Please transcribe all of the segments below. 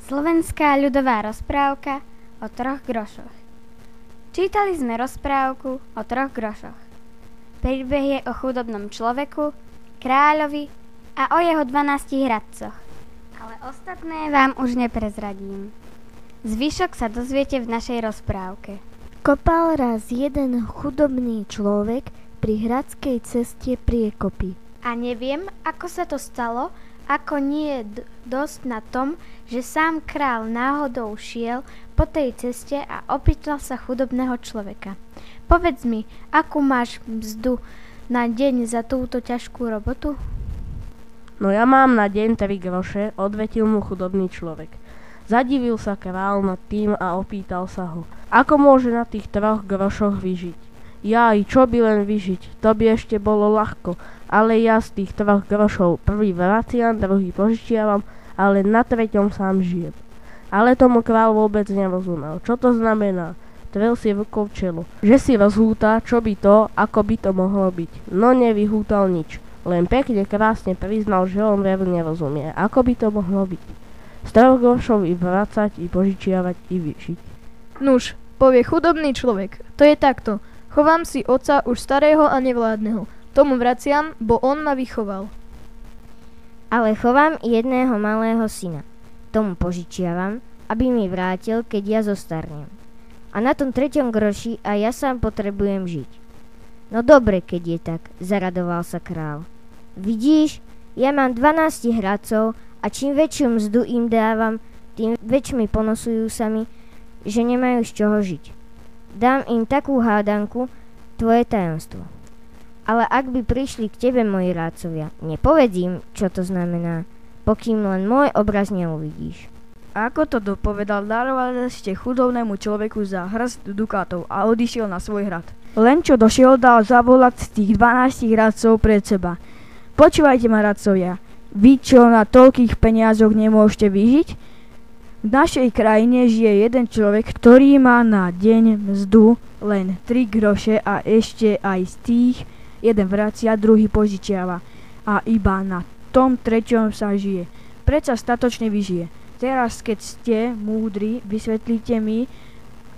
Slovenská ľudová rozprávka o 3 grošoch. Čítali sme rozprávku o 3 grošoch. Príbeh je o chudobnom človeku, kráľovi a o jeho 12 hradcoch. Ale ostatné vám už neprezradím. Zvyšok sa dozviete v našej rozprávke. Kopal raz jeden chudobný človek pri hradskej ceste priekopy. A neviem, ako sa to stalo, ako nie je dosť na tom, že sám král náhodou šiel po tej ceste a opýtal sa chudobného človeka. Povedz mi, akú máš mzdu na deň za túto ťažkú robotu? No ja mám na deň 3 groše, odvetil mu chudobný človek. Zadivil sa král nad tým a opýtal sa ho, ako môže na tých 3 grošoch vyžiť. Jaj, čo by len vyžiť, to by ešte bolo ľahko, ale ja z tých 3 grošov prvý vraciam, druhý požičiavam, ale na 3. sám žijem. Ale tomu král vôbec nerozumel. Čo to znamená? Trel si rukou čelo. Že si rozhúta, čo by to, ako by to mohlo byť. No nevyhútal nič. Len pekne krásne priznal, že on veru nerozumie. Ako by to mohlo byť? Z 3 grošov i vracať, i požičiavať, i vyžiť. Nuž, povie chudobný človek. To je takto. Chovám si otca už starého a nevládneho. Tomu vraciam, bo on ma vychoval. Ale chovám jedného malého syna. Tomu požičiavam, aby mi vrátil, keď ja zostarnem. A na tom 3. groši aj ja sám potrebujem žiť. No dobre, keď je tak, zaradoval sa král. Vidíš, ja mám 12 hradcov a čím väčšiu mzdu im dávam, tým väčšmi ponosujú sa mi, že nemajú z čoho žiť. Dám im takú hádanku, tvoje tajomstvo. Ale ak by prišli k tebe moji rádcovia, nepovedz im, čo to znamená, pokým len môj obraz neuvidíš. A ako to dopovedal, daroval ste chudobnému človeku za hrst dukátov a odišiel na svoj hrad. Len čo došiel, dal zavolať z tých 12 hradcov pred seba. Počúvajte ma, radcovia, vy čo na toľkých peniazoch nemôžete vyžiť? V našej krajine žije jeden človek, ktorý má na deň mzdu len 3 groše a ešte aj z tých jeden vracia, druhý požičiava. A iba na tom 3. sa žije. Prečo statočne vyžije? Teraz, keď ste múdri, vysvetlite mi,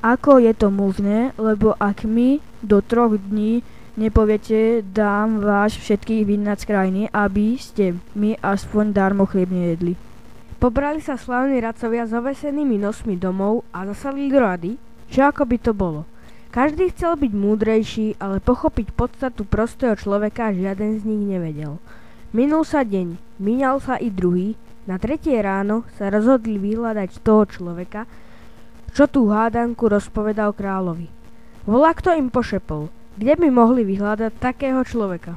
ako je to možné, lebo ak mi do 3 dní nepoviete, dám vás všetkých vyhnať z krajiny, aby ste mi aspoň darmo chlieb nejedli. Pobrali sa slavní radcovia s ovesenými nosmi domov a zasadli do rady, že ako by to bolo. Každý chcel byť múdrejší, ale pochopiť podstatu prostého človeka žiaden z nich nevedel. Minul sa deň, míňal sa i druhý, na 3. ráno sa rozhodli vyhľadať toho človeka, čo tú hádanku rozpovedal kráľovi. Volakto im pošepol, kde by mohli vyhľadať takého človeka.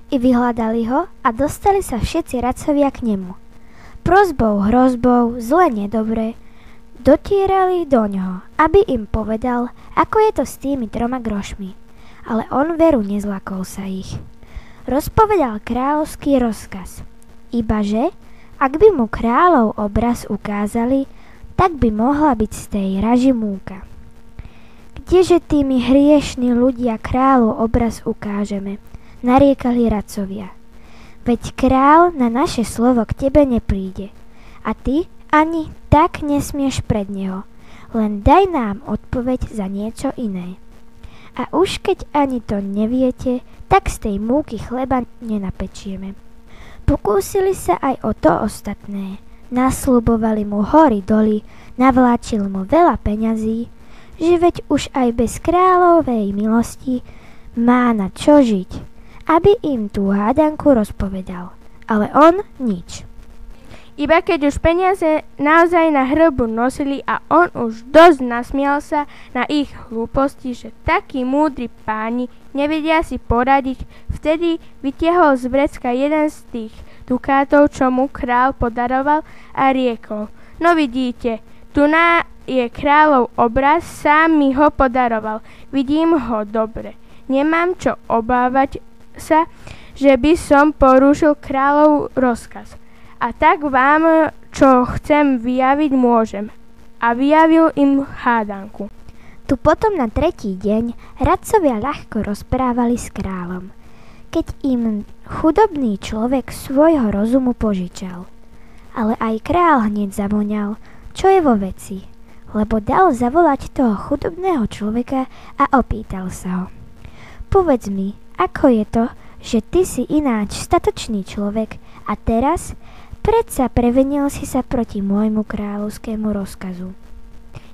I vyhľadali ho a dostali sa všetci radcovia k nemu. Prosbou, hrozbou, zle nedobre, dotierali do ňoho, aby im povedal, ako je to s tými 3 grošmi. Ale on veru nezlakol sa ich. Rozpovedal kráľovský rozkaz. Ibaže, ak by mu kráľov obraz ukázali, tak by mohla byť z tej raži múka. Kdeže tými hriešni ľudia kráľov obraz ukážeme, nariekali radcovia. Veď král na naše slovo k tebe nepríde. A ty ani tak nesmieš pred neho. Len daj nám odpoveď za niečo iné. A už keď ani to neviete, tak z tej múky chleba nenapečieme. Pokúsili sa aj o to ostatné. Nasľubovali mu hory doly, navláčil mu veľa peňazí, že veď už aj bez kráľovej milosti má na čo žiť, aby im tú hádanku rozpovedal. Ale on nič. Iba keď už peniaze naozaj na hrbu nosili a on už dosť nasmial sa na ich hlúposti, že takí múdri páni nevedia si poradiť, vtedy vytiahol z vrecka jeden z tých dukátov, čo mu král podaroval a riekol: No vidíte, tu je kráľov obraz, sám mi ho podaroval, vidím ho dobre. Nemám čo obávať sa, že by som porušil kráľov rozkaz. A tak vám, čo chcem vyjaviť, môžem. A vyjavil im hádanku. Tu potom na 3. deň radcovia ľahko rozprávali s kráľom, keď im chudobný človek svojho rozumu požičal. Ale aj král hneď zavoňal, čo je vo veci, lebo dal zavolať toho chudobného človeka a opýtal sa ho. Povedz mi, ako je to, že ty si ináč statočný človek a teraz predsa previnil si sa proti môjmu kráľovskému rozkazu.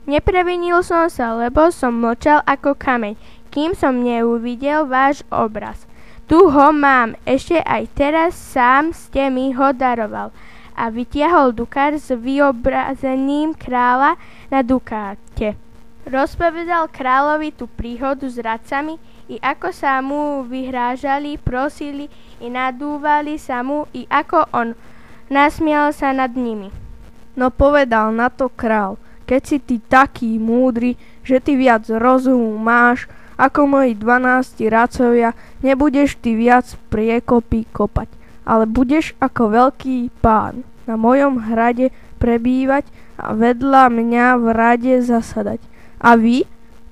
Neprevinil som sa, lebo som mlčal ako kameň, kým som neuvidel váš obraz. Tu ho mám, ešte aj teraz sám ste mi ho daroval. A vytiahol dukár s vyobrazením kráľa na dukáte. Rozpovedal kráľovi tú príhodu s radcami, i ako sa mu vyhrážali, prosili i nadúvali sa mu, i ako on nasmial sa nad nimi. No povedal na to král: keď si ty taký múdry, že ty viac rozumu máš ako moji 12 radcovia, nebudeš ty viac priekopy kopať, ale budeš ako veľký pán na mojom hrade prebývať a vedľa mňa v rade zasadať. A vy?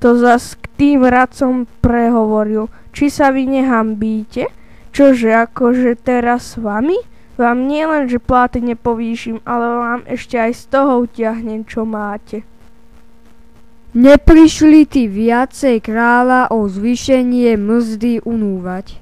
To zas k tým radcom prehovoril: či sa vy nehambíte? Čože, akože teraz s vami? Vám nielen, že pláty nepovýšim, ale vám ešte aj z toho utiahnem, čo máte. Neprišli ty viacej kráľa o zvýšenie mzdy unúvať?